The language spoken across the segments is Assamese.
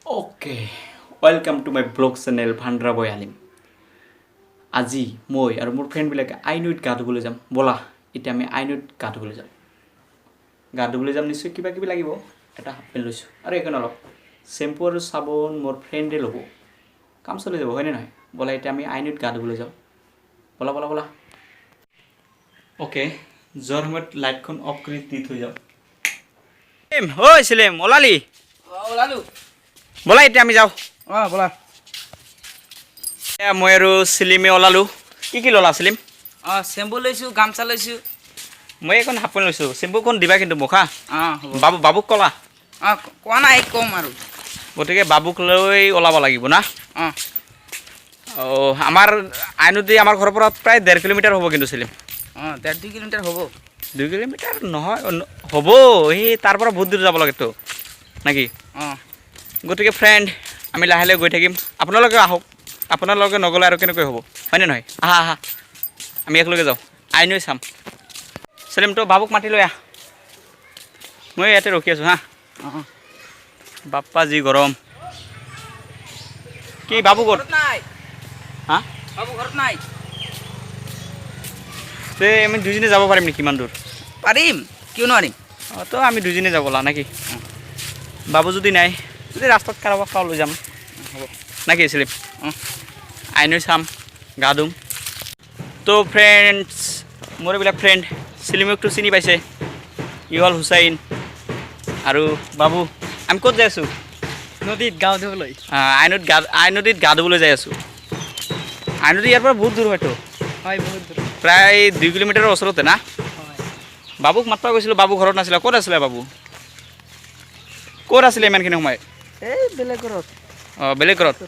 Okay, welcome to my blog channel Bhandra Boy Alim. আজি মই আৰু মোৰ ফ্ৰেণ্ড বিলাকে আইনৈত গা ধুবলৈ যাম বলা এতিয়া আমি আইনৈত গা ধুবলৈ যাম নিশ্চয় কিবা কিবি লাগিব এটা হাফ পেণ্ট লৈছোঁ আৰু এখন অলপ শ্বেম্পু আৰু চাবোন মোৰ ফ্ৰেণ্ডে ল'ব কাম চলি যাব হয়নে নহয় বলা এতিয়া আমি আইনৈত গা ধুবলৈ যাওঁ বলা অ'কে যোৱাৰ সময়ত লাইটখন অফ কৰি দি থৈ যাওঁ ঐ চিলেম ওলালি ওলালো বলা এতিয়া আমি যাওঁ ব'লা মই আৰু চিলিমে ওলালোঁ কি ল'লা চিলিম চেম্পু লৈছোঁ গামচা লৈছোঁ মই এখন হাফ পেণ্ট লৈছোঁ চেম্পুখন দিবা কিন্তু মোক হা হ'ব বাবুক ক'লা কোৱা নাই ক'ম আৰু গতিকে বাবুক লৈ ওলাব লাগিব না আমাৰ আইনদী আমাৰ ঘৰৰ পৰা প্ৰায় 1.5 কিলোমিটাৰ হ'ব কিন্তু চিলিম 1.5 কিলোমিটাৰ হ'ব 2 কিলোমিটাৰ নহয় হ'ব সেই তাৰ পৰা বহুত দূৰ যাব লাগেতো নেকি গতিকে ফ্ৰেণ্ড আমি লাহে লাহে গৈ থাকিম আপোনালোকে আহক আপোনালোকে নগ'লে আৰু কেনেকৈ হ'ব হয়নে নহয় আহা আমি একেলগে যাওঁ আইনৈ চাম চিলিম তই বাবুক মাতি লৈ আহ মই ইয়াতে ৰখি আছোঁ হা বাপ্পা যি গৰম কি বাবু ক'ত নাই হা বাবু ঘৰত নাই তে আমি দুজনে যাব পাৰিম নেকি ইমান দূৰ পাৰিম কিয় নোৱাৰিম তো আমি দুজনে যাব লা নেকি বাবু যদি নাই যদি ৰাস্তাত কাৰোবাক পাওঁ লৈ যাম হ'ব নাকি চিলিম আইনৈ চাম গা ধুম তো ফ্ৰেণ্ডছ মোৰ এইবিলাক ফ্ৰেণ্ড চিলিমকটো চিনি পাইছে ই হ'ল হুচাইন আৰু বাবু আমি ক'ত যাই আছোঁ নদীত গা ধুবলৈ আইনদীত গা ধুবলৈ যাই আছোঁ আইনদী ইয়াৰ পৰা বহুত দূৰ হয়তো হয় বহুত দূৰ প্ৰায় 2 কিলোমিটাৰৰ ওচৰতে না বাবুক মাতিব গৈছিলোঁ বাবু ঘৰত নাছিলে ক'ত আছিলে বাবু ক'ত আছিলে ইমানখিনি সময় এই বেলেগ ঘৰত বেলেগ ঘৰত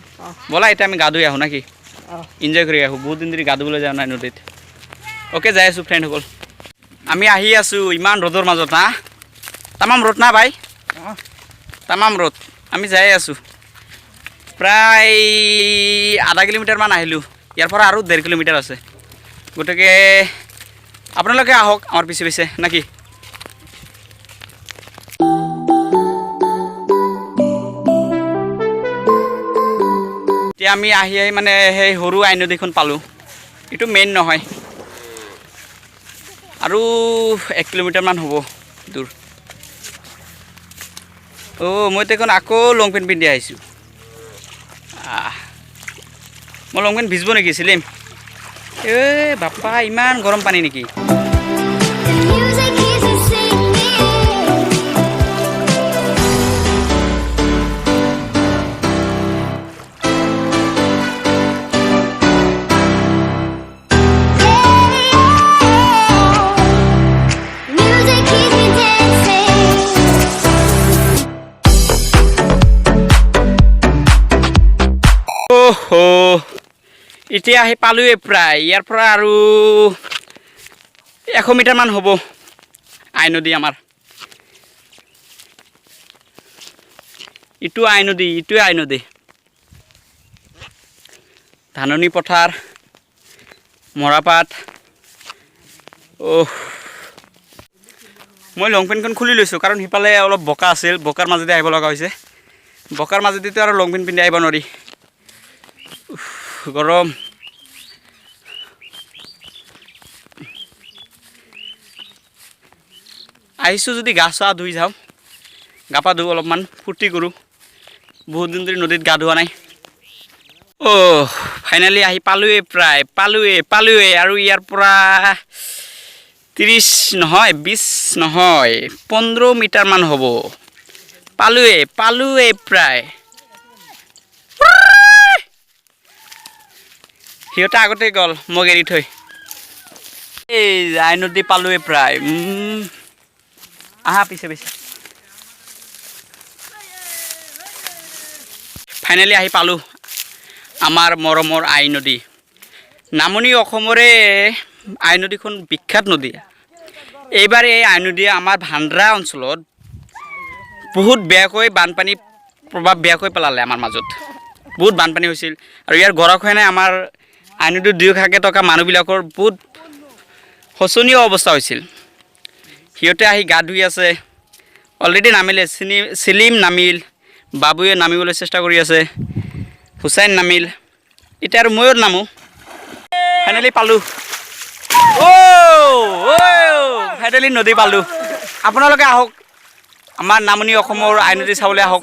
ব'লা এতিয়া আমি গা ধুই আহোঁ নেকি এনজয় কৰি আহোঁ বহুত দিন ধৰি গা ধুবলৈ যাওঁ নাই নদীত অ'কে যাই আছোঁ ফ্ৰেণ্ডসকল আমি আহি আছোঁ ইমান ৰ'দৰ মাজত হা তামাম ৰ'দ না ভাই তামাম ৰ'দ আমি যাই আছোঁ প্ৰায় আধা কিলোমিটাৰমান আহিলোঁ ইয়াৰ পৰা আৰু 1.5 কিলোমিটাৰ আছে গতিকে আপোনালোকে আহক আমাৰ পিছে পিছে নেকি এতিয়া আমি আহি মানে সেই সৰু আইনদীখন পালোঁ এইটো মেইন নহয় আৰু 1 কিলোমিটাৰমান হ'ব দূৰ মই দেখোন আকৌ লং পেণ্ট পিন্ধি আহিছোঁ মই লং পেণ্ট ভিজিব নেকি চিলিম বাপ্পা ইমান গৰম পানী নেকি এতিয়া আহি পালোৱে প্ৰায় ইয়াৰ পৰা আৰু 100 মিটাৰমান হ'ব আইনদী আমাৰ ইটোৱে আইনদী ধাননি পথাৰ মৰাপাট মই লং পেণ্টখন খুলি লৈছোঁ কাৰণ সিফালে অলপ বোকা আছিল বোকাৰ মাজেদি আহিব লগা হৈছে বোকাৰ মাজেদিতো আৰু লং পেণ্ট পিন্ধি আহিব নোৱাৰি গৰম আহিছোঁ যদি গা চা ধুই যাওঁ গা পা ধুই অলপমান ফূৰ্তি কৰোঁ বহুত দিন ধৰি নদীত গা ধোৱা নাই ফাইনেলি আহি পালোৱে প্ৰায় পালোৱে আৰু ইয়াৰ পৰা 30 নহয় 20 নহয় 15 মিটাৰমান হ'ব পালোৱে প্ৰায় সিহঁতে আগতে গ'ল মোক এৰি থৈ এই আইনদী পালোৱে প্ৰায় আহা পিছে ফাইনেলি আহি পালোঁ আমাৰ মৰমৰ আইনদী নামনি অসমৰে আইনদীখন বিখ্যাত নদী এইবাৰ এই আইনদীয়ে আমাৰ ভাণ্ডাৰা অঞ্চলত বহুত বেয়াকৈ বানপানী প্ৰভাৱ বেয়াকৈ পেলালে আমাৰ মাজত বহুত বানপানী হৈছিল আৰু ইয়াৰ গৰাখহনীয়াই আমাৰ আইনদীৰ দুয়োকাষে থকা মানুহবিলাকৰ বহুত শোচনীয় অৱস্থা হৈছিল সিহঁতে আহি গা ধুই আছে অলৰেডি নামিলে চিলিম নামিল বাবুয়ে নামিবলৈ চেষ্টা কৰি আছে হুসাইন নামিল এতিয়া আৰু ময়ো নামো ফাইনেলি পালোঁ ফাইনেলি নদী পালোঁ আপোনালোকে আহক আমাৰ নামনি অসমৰ আই নদী চাবলৈ আহক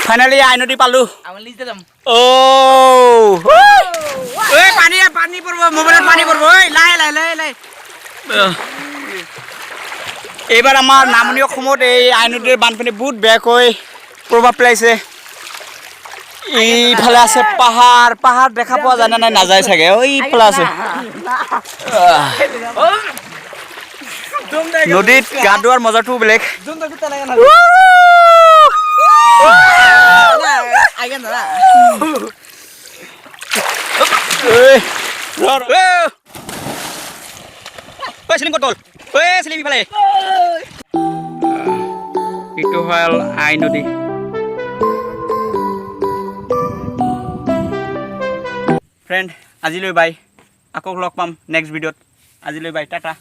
ফাইনেলি আই নদী পালোঁ আমি লিজতে যাম পানী পড়ব মোবাইলত পানী পড়ব লাই এইবাৰ আমাৰ নামনি অসমত এই আই নদীৰ বানপানী বহুত বেয়াকৈ প্ৰভাৱ পেলাইছে এইফালে আছে পাহাৰ দেখা পোৱা যায় নাই নাযায় চাগে এইফালে আছে নদীত গা ধোৱাৰ মজাটো বেলেগ এইটো হ'ল আই নদী ফ্ৰেণ্ড আজিলৈ বাই আকৌ লগ পাম নেক্সট ভিডিঅ'ত আজিলৈ বাই টাটা